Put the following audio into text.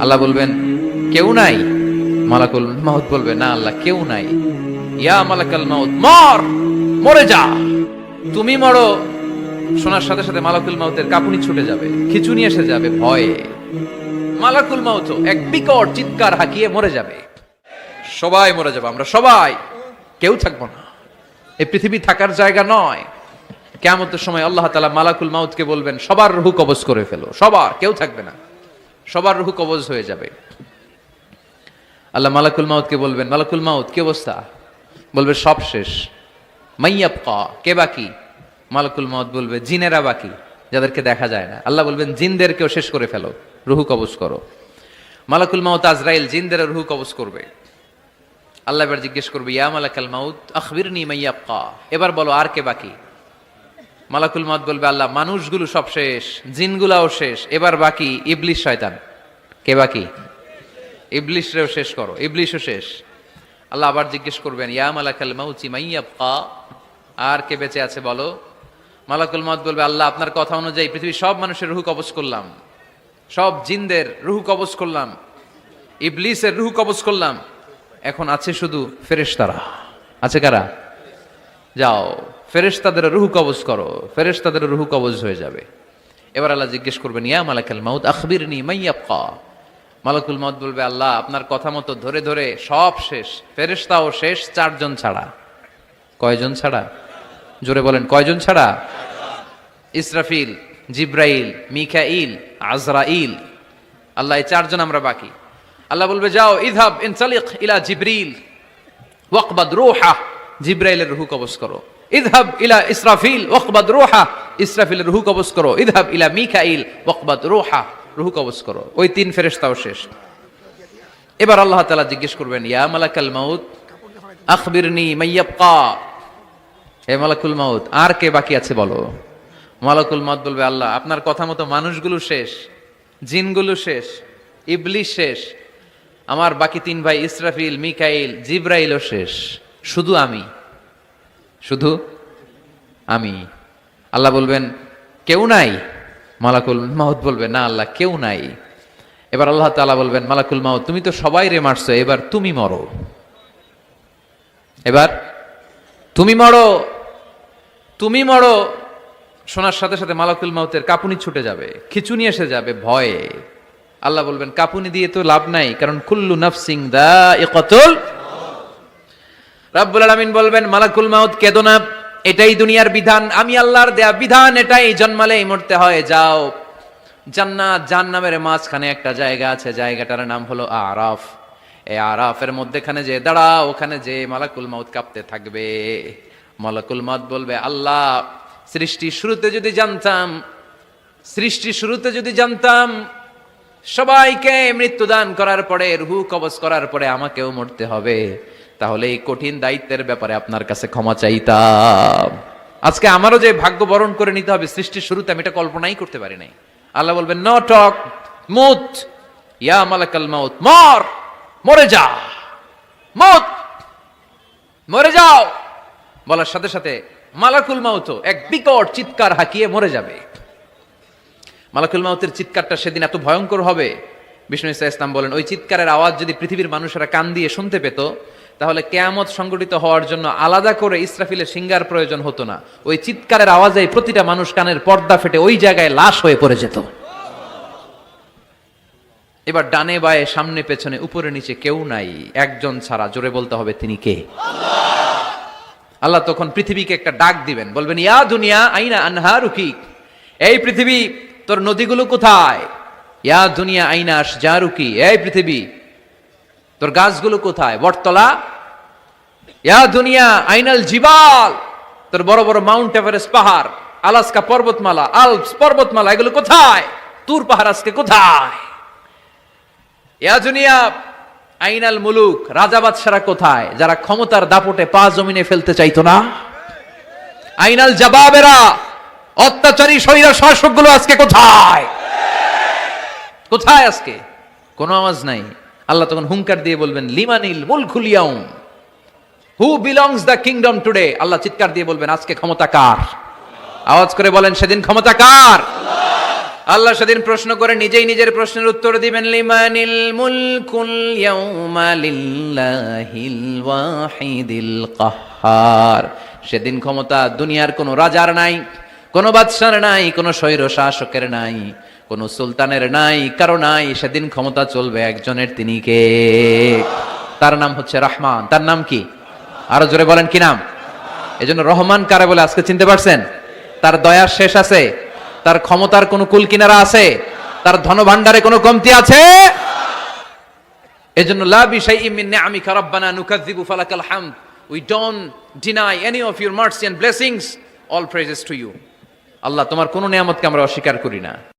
আল্লাহ বলবেন কেউ নাই, মালাকুল মাউত বলবে না আল্লাহ কেউ নাই। ইয়া মালাকাল মাউত মর, মরে যা। তুমি মরো শোনার সাথে সাথে মালাকুল মাউতের কাঁপুনি ছুটে যাবে, খিচুনি এসে যাবে ভয়ে। মালাকুল মাউত এক বিকট চিৎকার হাঁকিয়ে মরে যাবে। সবাই মরে যাবে, আমরা সবাই, কেউ থাকবো না। এই পৃথিবী থাকার জায়গা নয়। কিয়ামতের সময় আল্লাহ তাআলা মালাকুল মাউতকে বলবেন সবার রূহ কবজ করে ফেলো, সবার, কেউ থাকবে না, সবার রূহ কবজ হয়ে যাবে। আল্লাহ মালাকুল মাউতকে বলবেন মালাকুল মাউত কি অবস্থা? বলবে সব শেষ। মাইয়াবকা, কে বাকি? মালাকুল মাউত বলবে জিনেরা বাকি, যাদেরকে দেখা যায় না। আল্লাহ বলবেন জিনদেরকেও শেষ করে ফেলো, রূহ কবজ করো। মালাকুল মাউত আজরাইল জিনদের রূহ কবজ করবে। আল্লাহ এবার জিজ্ঞেস করবে ইয়া মালাকাল মাউত আখবিরনি মাইয়াবকা, এবার বলো আর কে বাকি? মালাকুল মাউত বলবে আল্লাহ মানুষগুলো সব শেষ, জিনগুলাও শেষ, এবার বাকি ইবলিস শয়তান। কে বাকি? ইবলিসরেও শেষ করো, ইবলিসও শেষ। আল্লাহ আবার জিজ্ঞেস করবেন ইয়া মালাকাল মাউতি মাইয়াবকা, আর কে বেঁচে আছে বলো? মালাকুল মাউত বলবে আল্লাহ আপনার কথা অনুযায়ী পৃথিবীর সব মানুষের রূহ কবজ করলাম, সব জিনদের রূহ কবজ করলাম, ইবলিসের রূহ কবজ করলাম, এখন আছে শুধু ফেরেশতারা। আছে কারা? যাও ফেরেশতাদের রূহ কবজ করো, ফেরেশতাদের রূহ কবজ হয়ে যাবে। এবার আল্লাহ জিজ্ঞেস করবেন ইয়া মালাকাল মাউত আখবিরনি মাইয়াবকা। মালাকুল মাউত বলবে আল্লাহ আপনার কথা মতো ধরে ধরে সব শেষ, ফেরেশতাও শেষ, চারজন ছাড়া। কয়জন ছাড়া? জোরে বলেন কয়জন ছাড়া? ইসরাফিল, জিব্রাইল, মিকাইল, আজরাইল। আল্লাহ এই চারজন আমরা বাকি। আল্লাহ বলবে যাও ইযহাব ইনসালিক ইলা জিবরিল ওয়াকবাদ রূহা, জিব্রাইলের রূহ কবজ করো। ইযহাব ইলা ইসরাফিল ওয়াকবাদ রূহা, ইসরাফিলের রূহ কবজ করো। ইযহাব ইলা মিকাইল ওয়াকবাদ রূহা, রূহ কবজ করো। ওই তিন ফেরেশতাও শেষ। এবার আল্লাহ তাআলা জিজ্ঞেস করবেন ইয়া মালাকাল মাউত আখবিরনি মাইয়াবকা, হে মালাকুল মাউত আর কে বাকি আছে বলো? মালাকুল মাউত বলবে আল্লাহ আপনার কথা মতো মানুষগুলো শেষ, জিনগুলো শেষ, ইবলিস শেষ, আমার বাকি তিন ভাই ইসরাফিল, মিকাইল, জিব্রাইলও শেষ, শুধু আমি, শুধু আমি। আল্লাহ বলবেন কেউ নাই? মালাকুল মাউত বলবে না আল্লাহ কেউ নাই। এবার আল্লাহ তাআলা বলবেন মালাকুল মাউত তুমি তো সবাই রে মারছো, এবার তুমি মরো, এবার তুমি মরো, তুমি মরো। শোনার সাথে সাথে মালাকুল মাউতের কাঁপুনি ছুটে যাবে, খিচুনি এসে যাবে ভয়ে। আল্লাহ বলবেন কাঁপুনি দিয়ে তো লাভ নাই, কারণ কুল্লু নাফসিন যায়িকাতুল। রাব্বুল আলামিন বলবেন মালাকুল মাউত কেঁদো না, এটাই দুনিয়ার বিধান, আমি আল্লাহর দেয়া বিধান, এটাই, জন্মালেই মরতে হয়। যাও জান্নাত জাহান্নামের মাঝখানে একটা জায়গা আছে, জায়গাটার নাম হলো আরাফ। এই আরাফের মধ্যেখানে যে দাঁড়াও, ওখানে যে মালাকুল মাউত কাঁপতে থাকবে। মালাকুল মাউত বলবে আল্লাহ সৃষ্টির শুরুতে যদি জানতাম, সৃষ্টির শুরুতে যদি জানতাম সবাইকে মৃত্যুদান করার পরে, রূহ কবজ করার পরে আমাকেও মরতে হবে, তাহলে এই কঠিন দায়িত্বের ব্যাপারে আপনার কাছে ক্ষমা চাইতাম। আজকে আমারও যে ভাগ্য বরণ করে নিতে হবে সৃষ্টির শুরুতে, আমি এটা কল্পনাই করতে পারি নাই। আল্লাহ বলবেন নো টক, মুত, ইয়া মালাকাল মাউত মর, মরে যা, মত, মরে যাও। বলার সাথে সাথে মালাকুল মাউত এক বিকট চিৎকার হাঁকিয়ে মরে যাবে। মালাকুল মাউতের চিৎকারটা সেদিন এত ভয়ঙ্কর হবে, বিষ্ণু ঈসা ইসলাম বলেন ওই চিৎকারের আওয়াজ যদি পৃথিবীর মানুষেরা কান দিয়ে শুনতে পেত, তাহলে কিয়ামত সংগঠিত হওয়ার জন্য আলাদা করে ইসরাফিলের সিঙ্গার প্রয়োজন হতো না। ওই চিৎকারের আওয়াজে প্রতিটা মানুষ কানের পর্দা ফেটে ওই জায়গায় লাশ হয়ে পড়ে যেত। এবার ডানে বায়ে সামনে পেছনে উপরে নিচে কেউ নাই, একজন ছাড়া, জোরে বলতে হবে তিনি কে? আল্লাহ তখন পৃথিবীকে একটা ডাক দিবেন, বলবেন ইয়া দুনিয়া আইনা আনহারুকি, এই পৃথিবী তোর নদীগুলো কোথায়? ইয়া দুনিয়া আইনা আশজারুকি, এই পৃথিবী তোর গাছগুলো কোথায়? বটতলা। ইয়া দুনিয়া আইনাল জিবাল, তোর বড় বড় মাউন্ট এভারেস্ট পাহাড়, আলাস্কা পর্বতমালা, আলপস পর্বতমালা, এগুলো কোথায়? তুর পাহাড় আজকে কোথায়? ইয়া দুনিয়া আইনাল মুলুক, রাজা বাদশারা কোথায়, যারা ক্ষমতার দাপটে পা জমিনে ফেলতে চাইতো না? আইনাল জাবাবেরা, অত্যাচারী স্বৈরা শাসকগুলো আজকে কোথায়? কোথায় আজকে? কোনো আওয়াজ নাই। আল্লাহ তখন হুঙ্কার দিয়ে বলবেন লিমানিল মুলকুল ইয়াউম, who belongs the kingdom today. Allah চিৎকার দিয়ে বলবেন আজকে ক্ষমতা কার? আওয়াজ করে বলেন সেদিন ক্ষমতা কার? আল্লাহ সেদিন প্রশ্ন করে নিজেই নিজের প্রশ্নের উত্তর দিবেন, লিমানিল মুলকুল ইয়াউমা লিল্লাহিল ওয়াহিদিল কাহ্হার। সেদিন ক্ষমতা দুনিয়ার কোনো রাজার নাই, কোনো বাদশার নাই, কোনো স্বৈর শাসকের নাই, কোনো সুলতানের নাই, কারো নাই। সেদিন ক্ষমতা চলবে একজনের, তিনি কে? তার নাম হচ্ছে রহমান। তার নাম কি? আরো জোরে বলেন, কি নাম? এজন্য রহমান কারে বলে আজকে চিনতে পারছেন? তার দয়ার শেষ আছে? তার ক্ষমতার কোনো কুল কিনারা আছে? তার ধনভাণ্ডারে কোনো কমতি আছে? এজন্য লা বিশাইইম মিন নিআমিকা রাব্বানা নুকাযযিবু ফালাকাল হামদ। We don't deny any of your mercy and blessings. All praises to you. আল্লাহ, তোমার কোন নিয়ামতকে আমরা অস্বীকার করি না।